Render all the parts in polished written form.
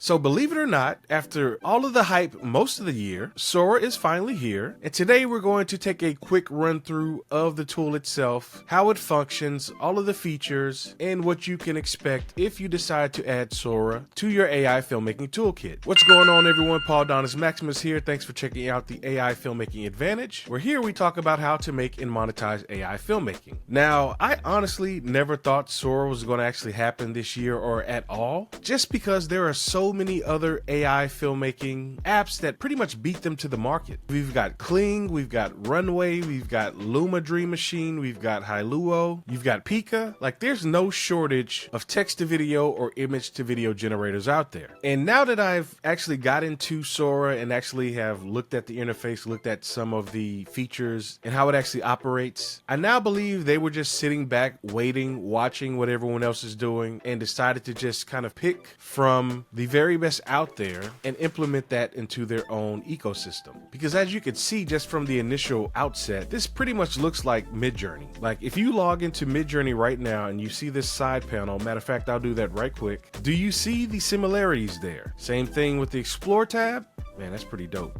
So believe it or not, after all of the hype most of the year, Sora is finally here, and today we're going to take a quick run through of the tool itself, how it functions, all of the features, and what you can expect if you decide to add Sora to your AI filmmaking toolkit. What's going on, everyone? Paul Donis Maximus here. Thanks for checking out the AI Filmmaking Advantage, where here we talk about how to make and monetize AI filmmaking. Now, I honestly never thought Sora was going to actually happen this year or at all, just because there are so many other AI filmmaking apps that pretty much beat them to the market. We've got Kling, we've got Runway, we've got Luma Dream Machine, we've got Hailuo, you've got Pika. Like, there's no shortage of text to video or image to video generators out there. And now that I've actually got into Sora and actually have looked at the interface, looked at some of the features and how it actually operates, I now believe they were just sitting back, waiting, watching what everyone else is doing, and decided to just kind of pick from the very best out there and implement that into their own ecosystem. Because as you can see just from the initial outset, this pretty much looks like Midjourney. Like, if you log into Midjourney right now and you see this side panel, matter of fact, I'll do that right quick. Do you see the similarities there? Same thing with the Explore tab. Man, that's pretty dope.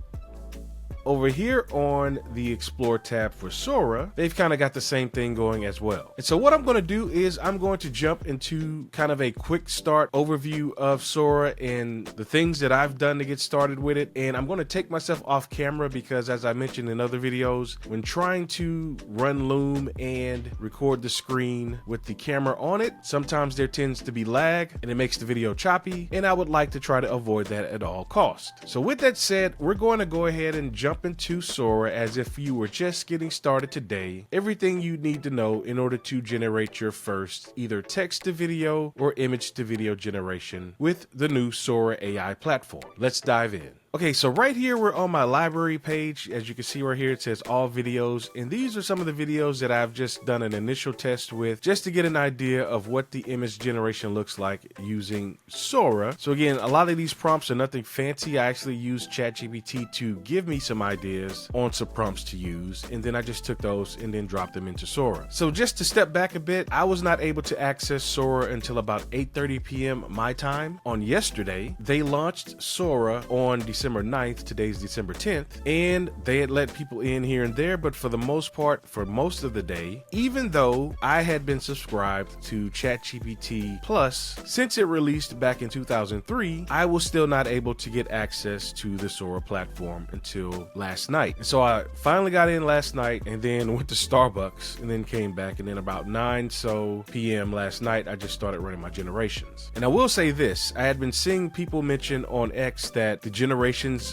Over here on the Explore tab for Sora, they've kind of got the same thing going as well. And so what I'm going to do is I'm going to jump into kind of a quick start overview of Sora and the things that I've done to get started with it. And I'm going to take myself off camera because, as I mentioned in other videos, when trying to run Loom and record the screen with the camera on it, sometimes there tends to be lag and it makes the video choppy. And I would like to try to avoid that at all costs. So with that said, we're going to go ahead and jump into Sora as if you were just getting started today. Everything you need to know in order to generate your first either text to video or image to video generation with the new Sora AI platform. Let's dive in. Okay, so right here, we're on my library page. As you can see right here, it says all videos. And these are some of the videos that I've just done an initial test with just to get an idea of what the image generation looks like using Sora. So again, a lot of these prompts are nothing fancy. I actually used ChatGPT to give me some ideas on some prompts to use. And then I just took those and then dropped them into Sora. So just to step back a bit, I was not able to access Sora until about 8:30 p.m. my time on yesterday. They launched Sora on December 9th, today's December 10th, and they had let people in here and there, but for the most part, for most of the day, even though I had been subscribed to ChatGPT Plus since it released back in 2003, I was still not able to get access to the Sora platform until last night. And so I finally got in last night and then went to Starbucks and then came back, and then about 9 p.m. last night, I just started running my generations. And I will say this, I had been seeing people mention on X that the generations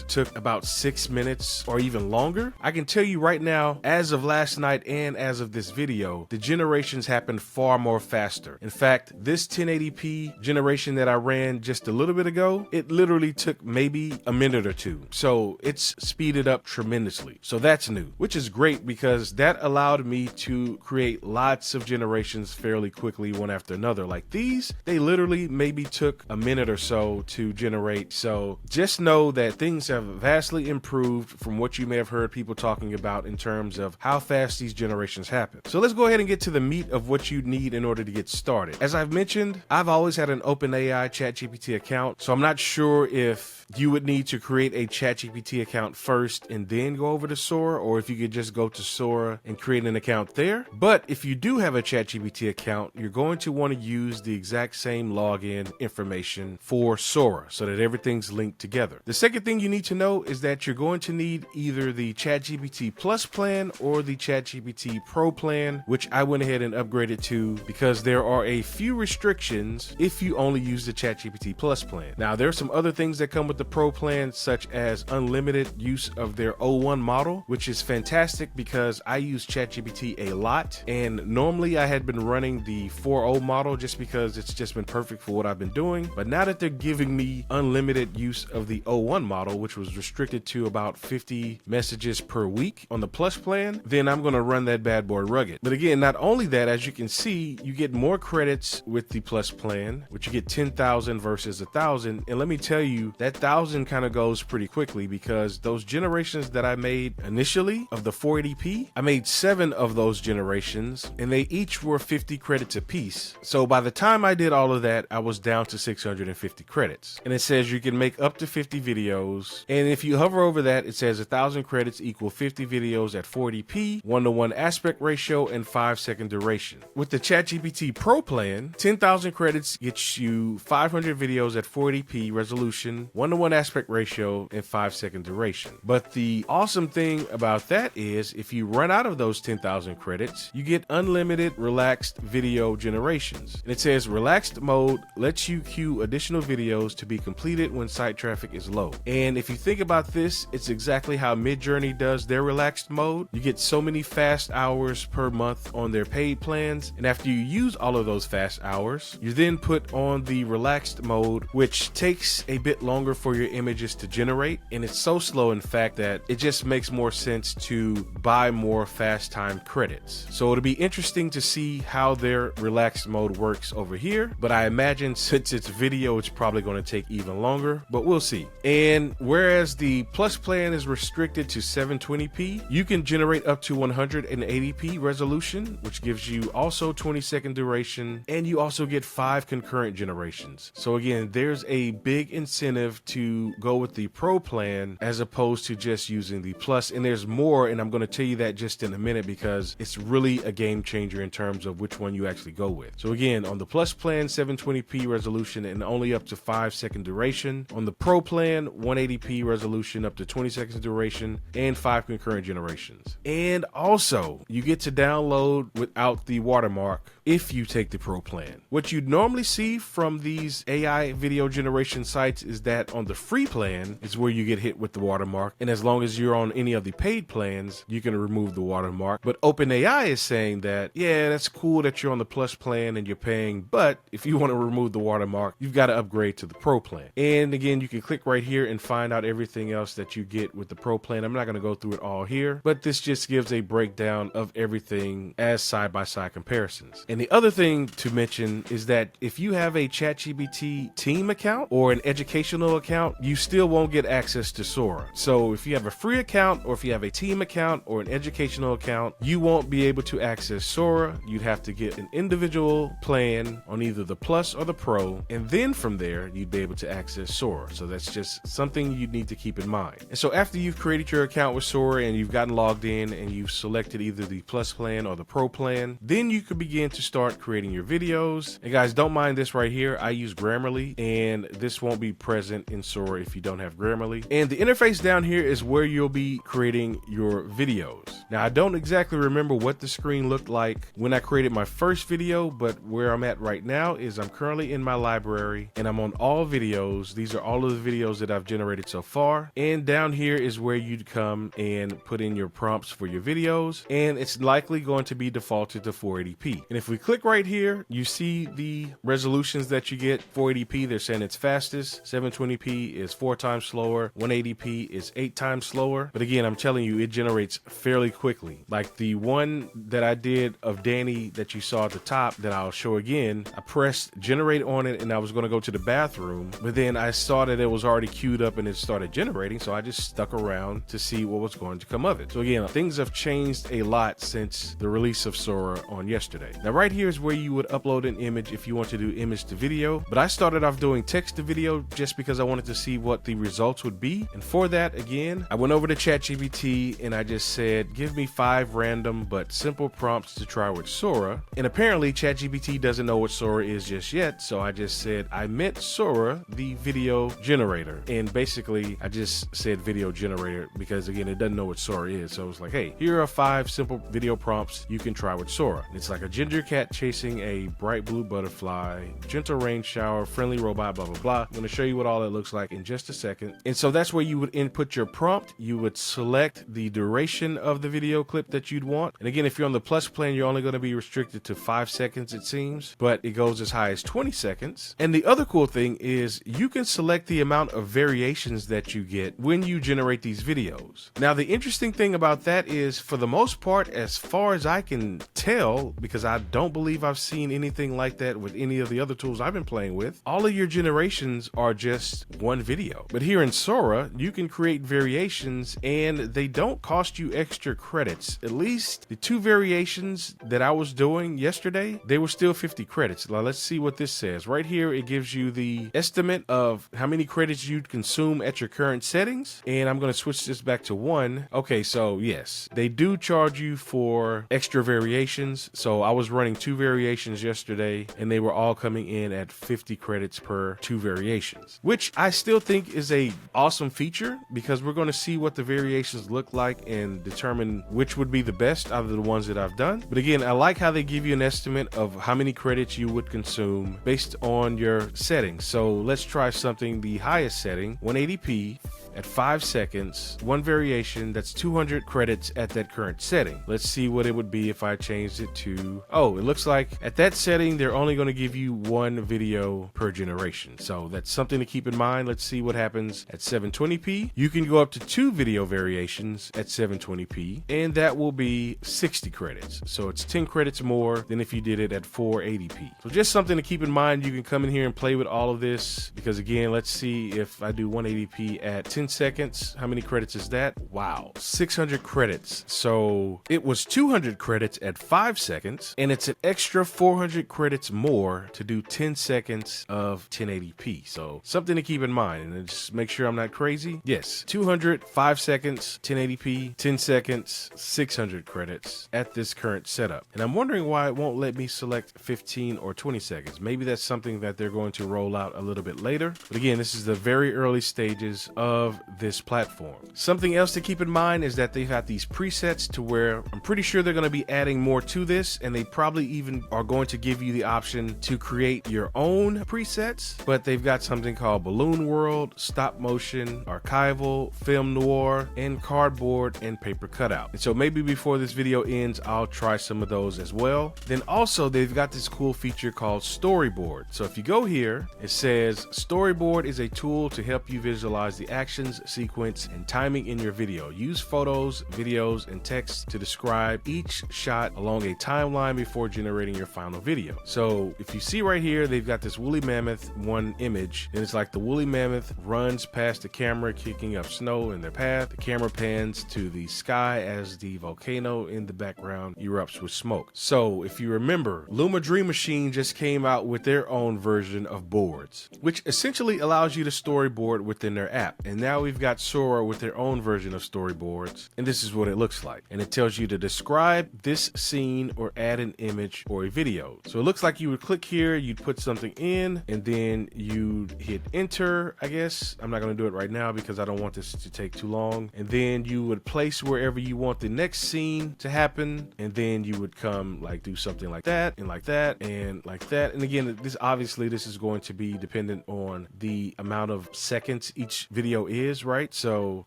took about 6 minutes or even longer. I can tell you right now, as of last night and as of this video, the generations happened far more faster. In fact, this 1080p generation that I ran just a little bit ago, it literally took maybe a minute or two. So it's speeded up tremendously. So that's new, which is great because that allowed me to create lots of generations fairly quickly, one after another. Like these, they literally maybe took a minute or so to generate. So just know that things have vastly improved from what you may have heard people talking about in terms of how fast these generations happen. So let's go ahead and get to the meat of what you need in order to get started. As I've mentioned, I've always had an OpenAI ChatGPT account, so I'm not sure if you would need to create a ChatGPT account first and then go over to Sora, or if you could just go to Sora and create an account there. But if you do have a ChatGPT account, you're going to want to use the exact same login information for Sora so that everything's linked together. The second thing you need to know is that you're going to need either the ChatGPT Plus plan or the ChatGPT Pro plan, which I went ahead and upgraded to because there are a few restrictions if you only use the ChatGPT Plus plan. Now, there are some other things that come with the Pro plan, such as unlimited use of their O1 model, which is fantastic because I use ChatGPT a lot, and normally I had been running the 4.0 model just because it's just been perfect for what I've been doing. But now that they're giving me unlimited use of the O1 model, which was restricted to about 50 messages per week on the Plus plan, then I'm going to run that bad boy rugged. But again, not only that, as you can see, you get more credits with the Plus plan, which you get 10,000 versus 1,000. And let me tell you, that 1,000 kind of goes pretty quickly, because those generations that I made initially of the 480p, I made 7 of those generations and they each were 50 credits apiece. So by the time I did all of that, I was down to 650 credits. And it says you can make up to 50 videos. And if you hover over that, it says 1,000 credits equal 50 videos at 480p, 1:1 aspect ratio, and 5-second duration. With the ChatGPT Pro plan, 10,000 credits gets you 500 videos at 480p resolution, 1:1 aspect ratio, and 5-second duration. But the awesome thing about that is if you run out of those 10,000 credits, you get unlimited relaxed video generations. And it says relaxed mode lets you queue additional videos to be completed when site traffic is low. And if you think about this, it's exactly how Midjourney does their relaxed mode. You get so many fast hours per month on their paid plans, and after you use all of those fast hours, you then put on the relaxed mode, which takes a bit longer for your images to generate, and it's so slow in fact that it just makes more sense to buy more fast time credits. So it'll be interesting to see how their relaxed mode works over here, but I imagine since it's video, it's probably going to take even longer, but we'll see. And whereas the Plus plan is restricted to 720p, you can generate up to 180p resolution, which gives you also 20-second duration, and you also get 5 concurrent generations. So again, there's a big incentive to go with the Pro plan as opposed to just using the Plus, and there's more, and I'm going to tell you that just in a minute because it's really a game changer in terms of which one you actually go with. So again, on the Plus plan, 720p resolution and only up to 5-second duration. On the Pro plan, 180p resolution up to 20 seconds duration and 5 concurrent generations. And also, you get to download without the watermark if you take the Pro plan. What you'd normally see from these AI video generation sites is that on the free plan is where you get hit with the watermark, and as long as you're on any of the paid plans, you can remove the watermark. But OpenAI is saying that, yeah, that's cool that you're on the Plus plan and you're paying, but if you want to remove the watermark, you've got to upgrade to the Pro plan. And again, you can click right here and find out everything else that you get with the Pro plan. I'm not going to go through it all here, but this just gives a breakdown of everything as side-by-side comparisons. And the other thing to mention is that if you have a ChatGPT team account or an educational account, you still won't get access to Sora. So if you have a free account or if you have a team account or an educational account, you won't be able to access Sora. You'd have to get an individual plan on either the Plus or the Pro, and then from there, you'd be able to access Sora. So that's just something you need to keep in mind. And so after you've created your account with Sora and you've gotten logged in and you've selected either the Plus plan or the Pro plan, then you can begin to start creating your videos. And guys, don't mind this right here. I use Grammarly, and this won't be present in Sora if you don't have Grammarly. And the interface down here is where you'll be creating your videos. Now, I don't exactly remember what the screen looked like when I created my first video, but where I'm at right now is I'm currently in my library and I'm on all videos. These are all of the videos that I've generated so far. And down here is where you'd come and put in your prompts for your videos, and it's likely going to be defaulted to 480p. And if we click right here, you see the resolutions that you get. 480p, they're saying it's fastest. 720p is 4 times slower. 180p is 8 times slower. But again, I'm telling you, it generates fairly quickly. Like the one that I did of Danny that you saw at the top that I'll show again, I pressed generate on it and I was going to go to the bathroom, but then I saw that it was already queued up and it started generating, so I just stuck around to see what was going to come of it. So again, things have changed a lot since the release of Sora on yesterday. Now right here is where you would upload an image if you want to do image to video, but I started off doing text to video just because I wanted to see what the results would be. And for that, again, I went over to ChatGPT and I just said, give me 5 random but simple prompts to try with Sora. And apparently ChatGPT doesn't know what Sora is just yet, so I just said, I meant Sora, the video generator. And basically I just said video generator because again, it doesn't know what Sora is. So I was like, hey, here are 5 simple video prompts you can try with Sora. And it's like a ginger cat chasing a bright blue butterfly, gentle rain shower, friendly robot, blah, blah, blah. I'm going to show you what all it looks like in just a second. And so that's where you would input your prompt. You would select the duration of the video clip that you'd want. And again, if you're on the Plus plan, you're only going to be restricted to 5 seconds, it seems, but it goes as high as 20 seconds. And the other cool thing is you can select the amount of variation variations that you get when you generate these videos. Now, the interesting thing about that is, for the most part, as far as I can tell, because I don't believe I've seen anything like that with any of the other tools I've been playing with, all of your generations are just one video. But here in Sora, you can create variations and they don't cost you extra credits. At least the 2 variations that I was doing yesterday, they were still 50 credits. Now let's see what this says. Right here, it gives you the estimate of how many credits you'd consume at your current settings. And I'm going to switch this back to 1. Okay, so yes, they do charge you for extra variations. So I was running 2 variations yesterday and they were all coming in at 50 credits per 2 variations, which I still think is a awesome feature, because we're going to see what the variations look like and determine which would be the best out of the ones that I've done. But again, I like how they give you an estimate of how many credits you would consume based on your settings. So let's try something, the highest setting, 180p at 5 seconds, 1 variation, that's 200 credits at that current setting. Let's see what it would be if I changed it to, oh, it looks like at that setting, they're only going to give you 1 video per generation. So that's something to keep in mind. Let's see what happens at 720p. You can go up to 2 video variations at 720p, and that will be 60 credits. So it's 10 credits more than if you did it at 480p. So just something to keep in mind. You can come in here and play with all of this, because again, let's see if I do 180p at 10 seconds. How many credits is that? Wow, 600 credits. So it was 200 credits at 5 seconds, and it's an extra 400 credits more to do 10 seconds of 1080p. So something to keep in mind, and just make sure I'm not crazy. Yes, 200, 5 seconds, 1080p, 10 seconds, 600 credits at this current setup. And I'm wondering why it won't let me select 15 or 20 seconds. Maybe that's something that they're going to roll out a little bit later. But again, this is the very early stages of this platform. Something else to keep in mind is that they've got these presets to where I'm pretty sure they're going to be adding more to this, and they probably even are going to give you the option to create your own presets. But they've got something called Balloon World, Stop Motion, Archival, Film Noir, and Cardboard and Paper Cutout. And so maybe before this video ends, I'll try some of those as well. Then also, they've got this cool feature called Storyboard. So if you go here, it says Storyboard is a tool to help you visualize the actions, sequence, and timing in your video. Use photos, videos, and text to describe each shot along a timeline before generating your final video. So if you see right here, they've got this woolly mammoth one image, and it's like the woolly mammoth runs past the camera, kicking up snow in their path. The camera pans to the sky as the volcano in the background erupts with smoke. So if you remember, Luma Dream Machine just came out with their own version of boards, which essentially allows you to storyboard within their app. And now we've got Sora with their own version of storyboards, and this is what it looks like. And it tells you to describe this scene or add an image or a video. So it looks like you would click here, you'd put something in, and then you'd hit enter, I guess. I'm not going to do it right now because I don't want this to take too long. And then you would place wherever you want the next scene to happen, and then you would come like do something like that and like that and like that. And again, this obviously this is going to be dependent on the amount of seconds each video is, right? So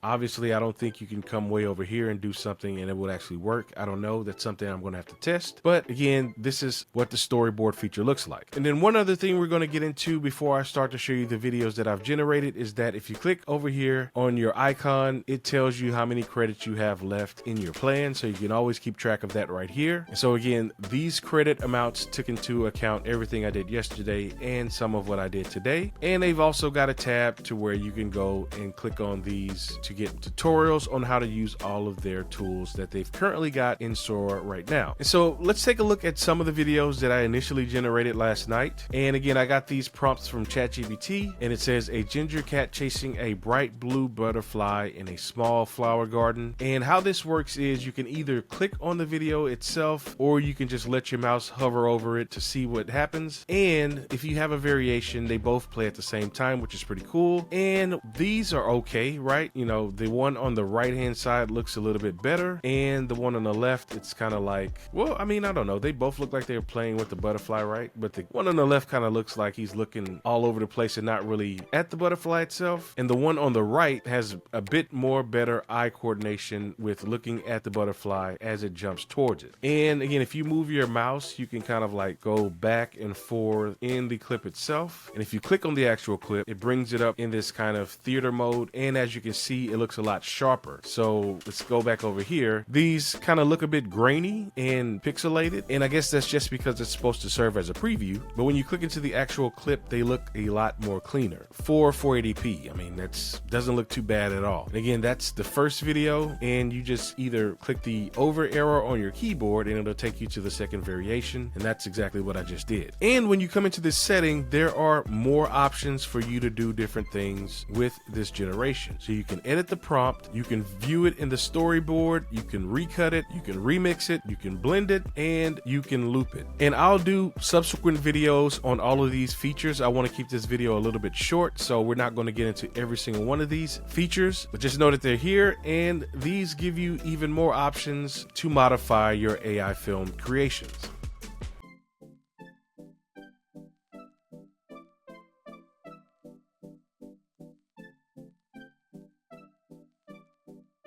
obviously I don't think you can come way over here and do something and it would actually work. I don't know. That's something I'm going to have to test. But again, this is what the storyboard feature looks like. And then one other thing we're going to get into before I start to show you the videos that I've generated is that if you click over here on your icon, it tells you how many credits you have left in your plan. So you can always keep track of that right here. And so again, these credit amounts took into account everything I did yesterday and some of what I did today. And they've also got a tab to where you can go and click on these to get tutorials on how to use all of their tools that they've currently got in Sora right now. And so let's take a look at some of the videos that I initially generated last night. And again, I got these prompts from ChatGPT, and it says a ginger cat chasing a bright blue butterfly in a small flower garden. And how this works is you can either click on the video itself, or you can just let your mouse hover over it to see what happens. And if you have a variation, they both play at the same time, which is pretty cool. And these are okay, right? You know, the one on the right hand side looks a little bit better, and the one on the left, it's kind of like, well, I mean, I don't know, they both look like they're playing with the butterfly, right? But the one on the left kind of looks like he's looking all over the place and not really at the butterfly itself, and the one on the right has a bit more better eye coordination with looking at the butterfly as it jumps towards it. And again, if you move your mouse, you can kind of like go back and forth in the clip itself, and if you click on the actual clip, it brings it up in this kind of theater mode, and as you can see, it looks a lot sharper. So let's go back over here. These kind of look a bit grainy and pixelated, and I guess that's just because it's supposed to serve as a preview, but when you click into the actual clip, they look a lot more cleaner for 480p. I mean, that's doesn't look too bad at all. And again, that's the first video, and you just either click the over arrow on your keyboard and it'll take you to the second variation, and that's exactly what I just did. And when you come into this setting, there are more options for you to do different things with this generation. So you can edit the prompt, you can view it in the storyboard, you can recut it, you can remix it, you can blend it, and you can loop it. And I'll do subsequent videos on all of these features. I want to keep this video a little bit short, so we're not going to get into every single one of these features, but just know that they're here, and these give you even more options to modify your AI film creations.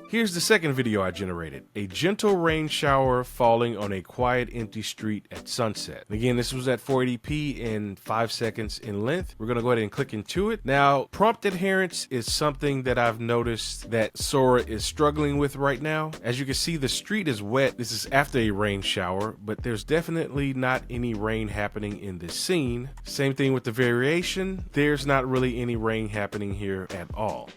Here's the second video I generated, a gentle rain shower falling on a quiet empty street at sunset. Again, this was at 480p and 5 seconds in length. We're gonna go ahead and click into it. Now, prompt adherence is something that I've noticed that Sora is struggling with right now. As you can see, the street is wet. This is after a rain shower, but there's definitely not any rain happening in this scene. Same thing with the variation. There's not really any rain happening here at all.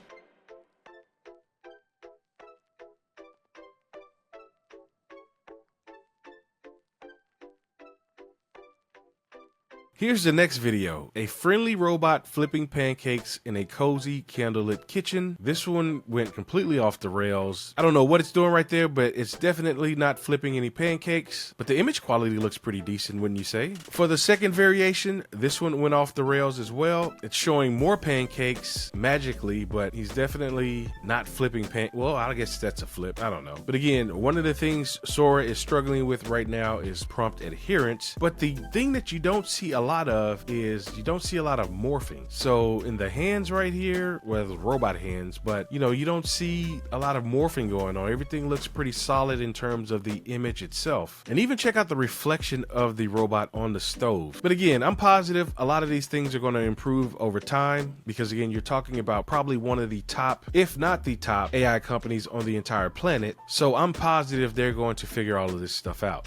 Here's the next video, a friendly robot flipping pancakes in a cozy candlelit kitchen. This one went completely off the rails. I don't know what it's doing right there, but it's definitely not flipping any pancakes, but the image quality looks pretty decent, wouldn't you say? For the second variation, this one went off the rails as well. It's showing more pancakes magically, but he's definitely not flipping well, I guess that's a flip, I don't know. But again, one of the things Sora is struggling with right now is prompt adherence, but the thing that you don't see a lot of is you don't see a lot of morphing. So in the hands right here, well, the robot hands, but you know, you don't see a lot of morphing going on. Everything looks pretty solid in terms of the image itself. And even check out the reflection of the robot on the stove. But again, I'm positive a lot of these things are going to improve over time, because again, you're talking about probably one of the top, if not the top, AI companies on the entire planet. So I'm positive they're going to figure all of this stuff out.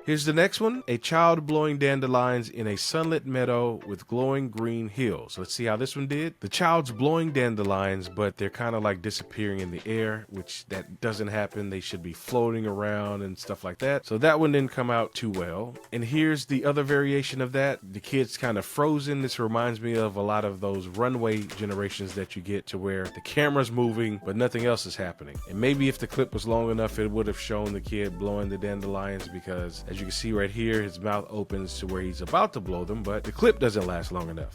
Here's the next one, a child blowing dandelions in a sunlit meadow with glowing green hills. Let's see how this one did. The child's blowing dandelions, but they're kind of like disappearing in the air, which that doesn't happen. They should be floating around and stuff like that. So that one didn't come out too well. And here's the other variation of that. The kid's kind of frozen. This reminds me of a lot of those runway generations that you get to where the camera's moving, but nothing else is happening. And maybe if the clip was long enough, it would have shown the kid blowing the dandelions, because as you can see right here, his mouth opens to where he's about to blow them, but the clip doesn't last long enough.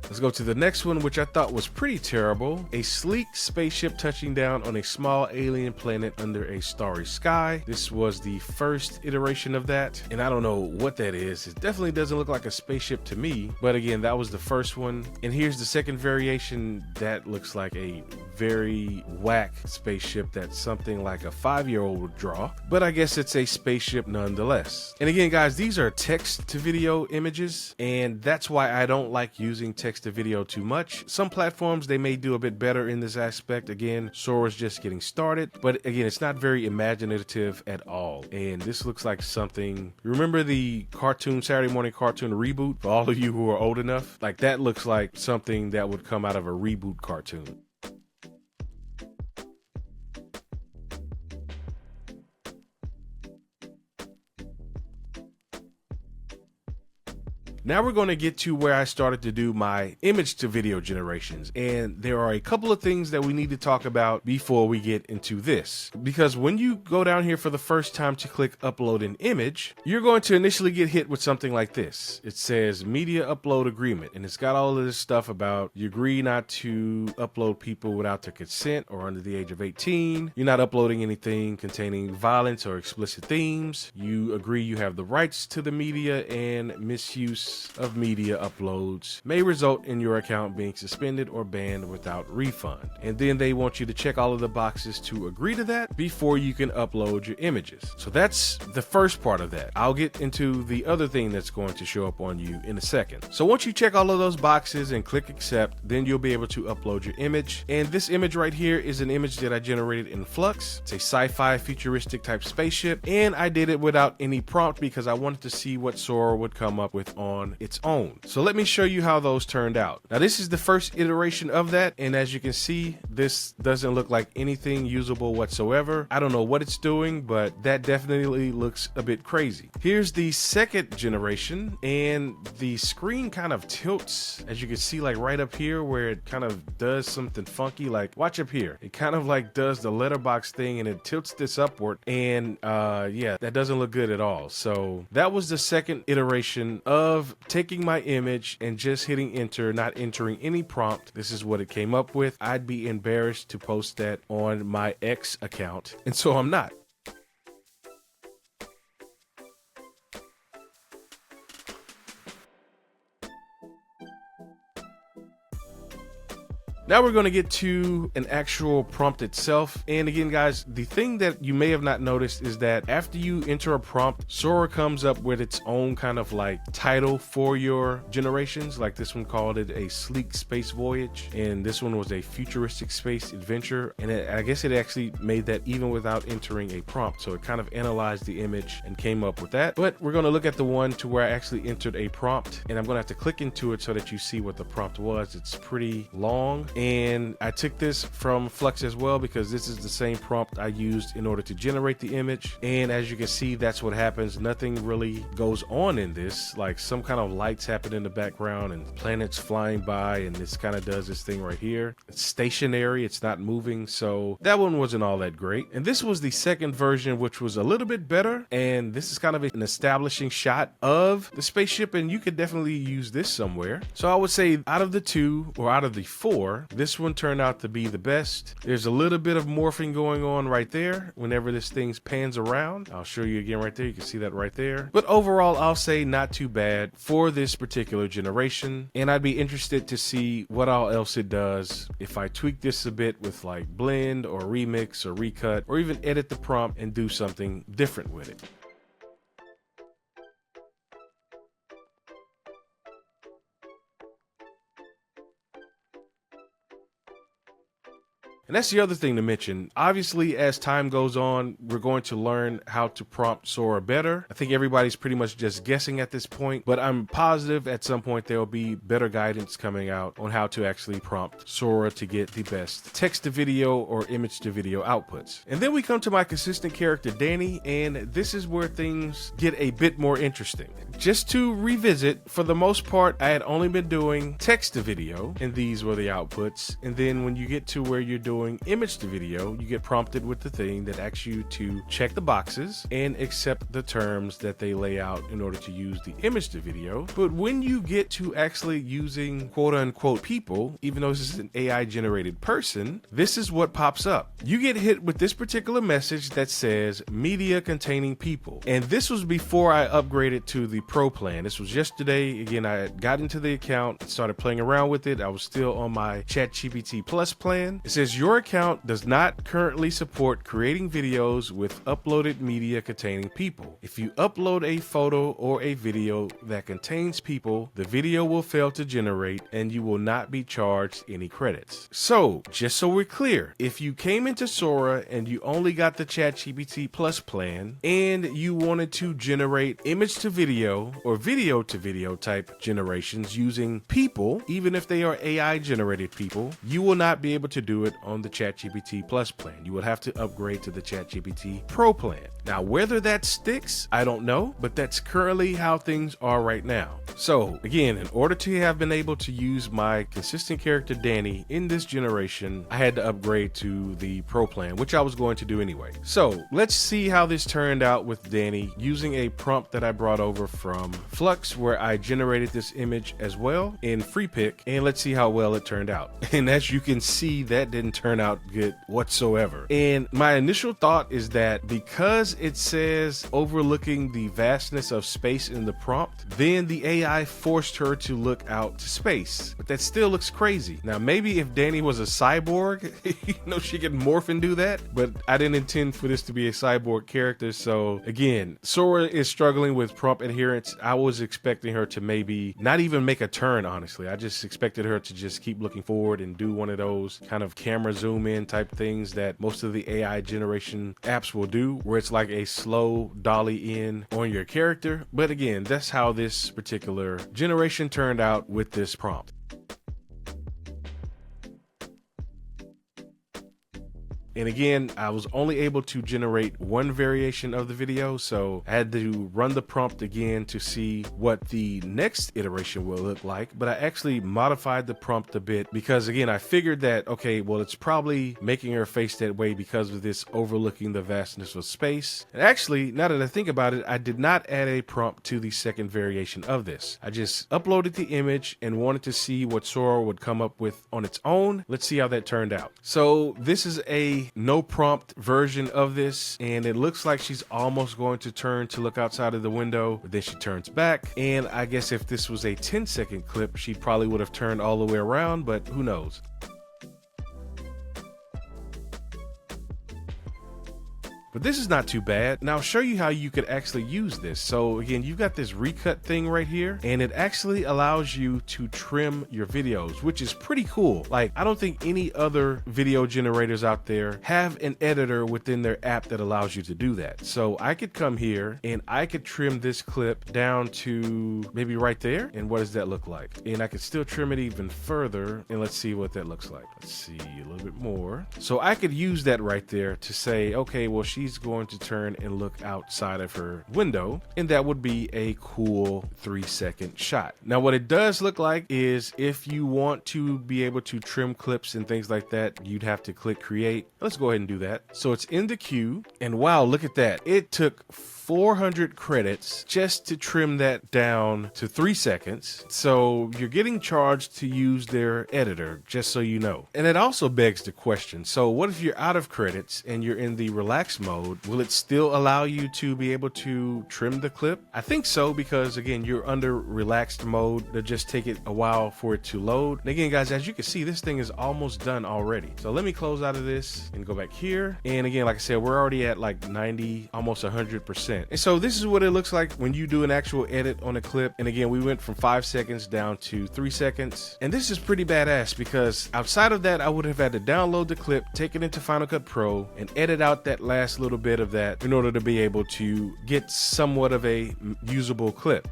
Let's go to the next one, which I thought was pretty terrible. A sleek spaceship touching down on a small alien planet under a starry sky. This was the first iteration of that, and I don't know what that is. It definitely doesn't look like a spaceship to me, but again, that was the first one. And here's the second variation. That looks like a very whack spaceship that something like a 5-year-old would draw, but I guess it's a spaceship nonetheless. And again, guys, these are text to video images, and that's why I don't like using text to video too much. Some platforms, they may do a bit better in this aspect. Again, Sora's just getting started, but again, it's not very imaginative at all. And this looks like something, remember the cartoon, Saturday morning cartoon reboot? For all of you who are old enough, like that looks like something that would come out of a reboot cartoon. Now we're going to get to where I started to do my image to video generations. And there are a couple of things that we need to talk about before we get into this. Because when you go down here for the first time to click upload an image, you're going to initially get hit with something like this. It says media upload agreement, and it's got all of this stuff about you agree not to upload people without their consent or under the age of 18. You're not uploading anything containing violence or explicit themes. You agree you have the rights to the media, and misuse of media uploads may result in your account being suspended or banned without refund. And then they want you to check all of the boxes to agree to that before you can upload your images. So that's the first part of that. I'll get into the other thing that's going to show up on you in a second. So once you check all of those boxes and click accept, then you'll be able to upload your image. And this image right here is an image that I generated in Flux. It's a sci-fi futuristic type spaceship, and I did it without any prompt because I wanted to see what Sora would come up with on its own. So let me show you how those turned out. Now this is the first iteration of that, and as you can see, this doesn't look like anything usable whatsoever. I don't know what it's doing, but that definitely looks a bit crazy. Here's the second generation, and the screen kind of tilts, as you can see, like right up here where it kind of does something funky. Like watch up here, it kind of like does the letterbox thing and it tilts this upward, and yeah, that doesn't look good at all. So that was the second iteration of taking my image and just hitting enter, not entering any prompt. This is what it came up with. I'd be embarrassed to post that on my X account, and so I'm not. Now we're going to get to an actual prompt itself. And again, guys, the thing that you may have not noticed is that after you enter a prompt, Sora comes up with its own kind of like title for your generations. Like this one called it a sleek space voyage, and this one was a futuristic space adventure. And I guess it actually made that even without entering a prompt. So it kind of analyzed the image and came up with that. But we're going to look at the one to where I actually entered a prompt, and I'm going to have to click into it so that you see what the prompt was. It's pretty long. And I took this from Flux as well because this is the same prompt I used in order to generate the image. And as you can see, that's what happens. Nothing really goes on in this. Like some kind of lights happen in the background and planets flying by, and this kind of does this thing right here. It's stationary, it's not moving. So that one wasn't all that great. And this was the second version, which was a little bit better. And this is kind of an establishing shot of the spaceship, and you could definitely use this somewhere. So I would say out of the two, or out of the four, this one turned out to be the best. There's a little bit of morphing going on right there whenever this thing pans around. I'll show you again right there. You can see that right there. But overall, I'll say not too bad for this particular generation. And I'd be interested to see what all else it does if I tweak this a bit with like blend or remix or recut, or even edit the prompt and do something different with it. And that's the other thing to mention. Obviously, as time goes on, we're going to learn how to prompt Sora better. I think everybody's pretty much just guessing at this point, but I'm positive at some point there will be better guidance coming out on how to actually prompt Sora to get the best text to video or image to video outputs. And then we come to my consistent character, Danny, and this is where things get a bit more interesting. Just to revisit, for the most part, I had only been doing text to video, and these were the outputs. And then when you get to where you're doing image to video, you get prompted with the thing that asks you to check the boxes and accept the terms that they lay out in order to use the image to video. But when you get to actually using quote unquote people, even though this is an AI generated person, this is what pops up. You get hit with this particular message that says media containing people. And this was before I upgraded to the Pro plan. This was yesterday. Again, I got into the account, started playing around with it. I was still on my ChatGPT Plus plan. It says your account does not currently support creating videos with uploaded media containing people. If you upload a photo or a video that contains people, the video will fail to generate and you will not be charged any credits. So, just so we're clear, if you came into Sora and you only got the ChatGPT Plus plan and you wanted to generate image to video or video to video type generations using people, even if they are AI generated people, you will not be able to do it on the ChatGPT Plus plan. You will have to upgrade to the ChatGPT Pro plan. Now, whether that sticks, I don't know, but that's currently how things are right now. So again, in order to have been able to use my consistent character Danny in this generation, I had to upgrade to the Pro plan, which I was going to do anyway. So let's see how this turned out with Danny using a prompt that I brought over from Flux, where I generated this image as well in free pick, and let's see how well it turned out. And as you can see, that didn't turn out good whatsoever. And my initial thought is that because it says overlooking the vastness of space in the prompt, then the AI forced her to look out to space. But that still looks crazy. Now, maybe if Danny was a cyborg, she could morph and do that, but I didn't intend for this to be a cyborg character. So again, Sora is struggling with prompt adherence. I was expecting her to maybe not even make a turn, honestly. I just expected her to just keep looking forward and do one of those kind of camera zoom in type things that most of the AI generation apps will do, where it's like a slow dolly in on your character. But again, that's how this particular generation turned out with this prompt. And again, I was only able to generate one variation of the video, so I had to run the prompt again to see what the next iteration will look like. But I actually modified the prompt a bit because, again, I figured that, okay, well, it's probably making her face that way because of this overlooking the vastness of space. And actually, now that I think about it, I did not add a prompt to the second variation of this. I just uploaded the image and wanted to see what Sora would come up with on its own. Let's see how that turned out. So this is a no prompt version of this, and it looks like she's almost going to turn to look outside of the window, but then she turns back. And I guess if this was a 10-second clip, she probably would have turned all the way around, but who knows. But this is not too bad. Now I'll show you how you could actually use this. So again, you've got this recut thing right here, and it actually allows you to trim your videos, which is pretty cool. Like, I don't think any other video generators out there have an editor within their app that allows you to do that. So I could come here and I could trim this clip down to maybe right there. And what does that look like? And I could still trim it even further. And let's see what that looks like. Let's see a little bit more. So I could use that right there to say, okay, well, she's going to turn and look outside of her window, and that would be a cool 3-second shot. Now what it does look like is, if you want to be able to trim clips and things like that, you'd have to click create. Let's go ahead and do that. So it's in the queue, and wow, look at that. It took 400 credits just to trim that down to 3 seconds. So you're getting charged to use their editor, just so you know. And it also begs the question, so what if you're out of credits and you're in the relax mode? Will it still allow you to be able to trim the clip? I think so, because again, you're under relaxed mode. It'll just take it a while for it to load. And again, guys, as you can see, this thing is almost done already. So let me close out of this and go back here. And again, like I said, we're already at like 90, almost 100%. And so this is what it looks like when you do an actual edit on a clip. And again, we went from 5 seconds down to 3 seconds. And this is pretty badass, because outside of that, I would have had to download the clip, take it into Final Cut Pro, and edit out that last little bit of that in order to be able to get somewhat of a usable clip.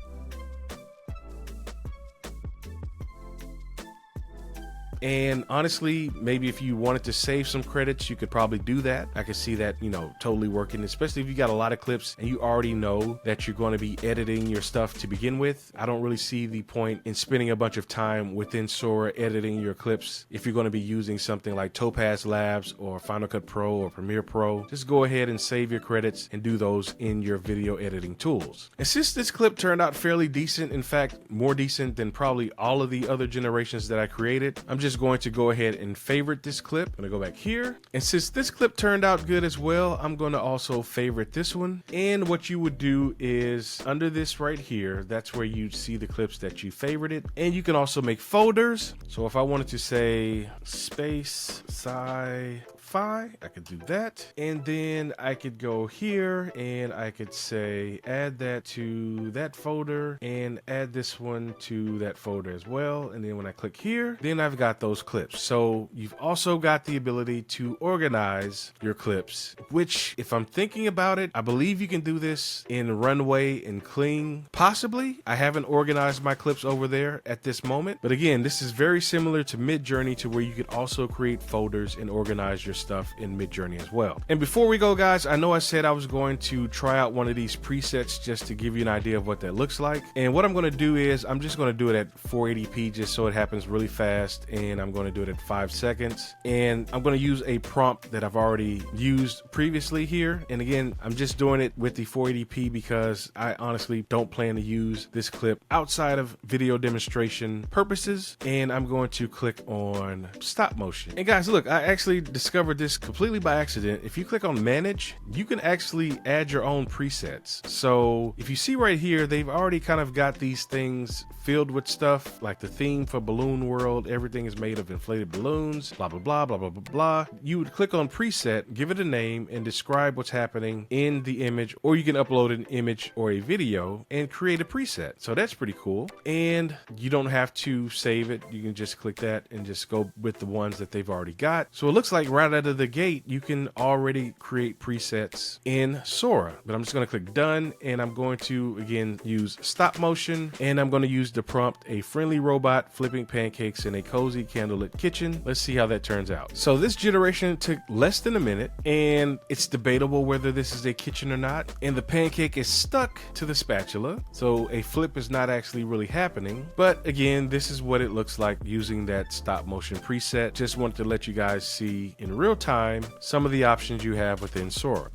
And honestly, maybe if you wanted to save some credits, you could probably do that. I could see that, totally working, especially if you got a lot of clips and you already know that you're going to be editing your stuff to begin with. I don't really see the point in spending a bunch of time within Sora editing your clips if you're going to be using something like Topaz Labs or Final Cut Pro or Premiere Pro. Just go ahead and save your credits and do those in your video editing tools. And since this clip turned out fairly decent, in fact, more decent than probably all of the other generations that I created, I'm just going to go ahead and favorite this clip. I'm gonna go back here, and since this clip turned out good as well, I'm going to also favorite this one. And what you would do is under this right here, that's where you see the clips that you favorited, and you can also make folders. So if I wanted to say space sci-fi, I could do that, and then I could go here and I could say add that to that folder and add this one to that folder as well. And then when I click here, then I've got those clips. So you've also got the ability to organize your clips, which, if I'm thinking about it, I believe you can do this in Runway and Cling. Possibly. I haven't organized my clips over there at this moment, but again, this is very similar to Midjourney, to where you could also create folders and organize your stuff in Midjourney as well. And before we go, guys, I know I said I was going to try out one of these presets just to give you an idea of what that looks like. And what I'm going to do is I'm just going to do it at 480p just so it happens really fast, and I'm going to do it at 5 seconds. And I'm going to use a prompt that I've already used previously here. And again, I'm just doing it with the 480p because I honestly don't plan to use this clip outside of video demonstration purposes. And I'm going to click on stop motion. And guys, look, I actually discovered this completely by accident. If you click on manage, you can actually add your own presets. So if you see right here, they've already kind of got these things filled with stuff like the theme for Balloon World. Everything is made of inflated balloons, blah, blah, blah, blah, blah, blah, blah. You would click on preset, give it a name, and describe what's happening in the image, or you can upload an image or a video and create a preset. So that's pretty cool. And you don't have to save it. You can just click that and just go with the ones that they've already got. So it looks like right out of the gate, you can already create presets in Sora. But I'm just going to click done, and I'm going to, again, use stop motion, and I'm going to use the prompt, a friendly robot flipping pancakes in a cozy candlelit kitchen. Let's see how that turns out. So this generation took less than a minute, and it's debatable whether this is a kitchen or not. And the pancake is stuck to the spatula, so a flip is not actually really happening. But again, this is what it looks like using that stop motion preset. Just wanted to let you guys see in real time some of the options you have within Sora.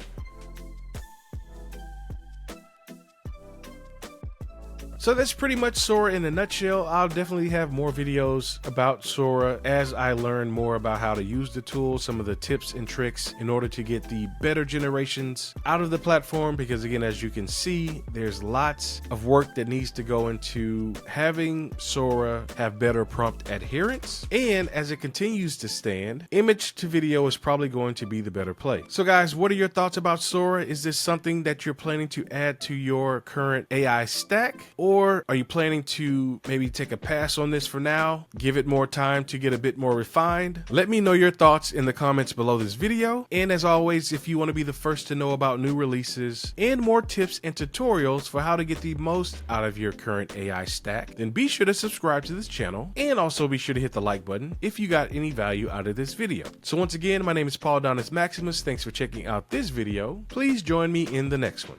So that's pretty much Sora in a nutshell. I'll definitely have more videos about Sora as I learn more about how to use the tool, some of the tips and tricks in order to get the better generations out of the platform. Because again, as you can see, there's lots of work that needs to go into having Sora have better prompt adherence. And as it continues to stand, image to video is probably going to be the better play. So guys, what are your thoughts about Sora? Is this something that you're planning to add to your current AI stack? Or are you planning to maybe take a pass on this for now, give it more time to get a bit more refined? Let me know your thoughts in the comments below this video. And as always, if you want to be the first to know about new releases and more tips and tutorials for how to get the most out of your current AI stack, then be sure to subscribe to this channel, and also be sure to hit the like button if you got any value out of this video. So once again, my name is Paul Donis Maximus. Thanks for checking out this video. Please join me in the next one.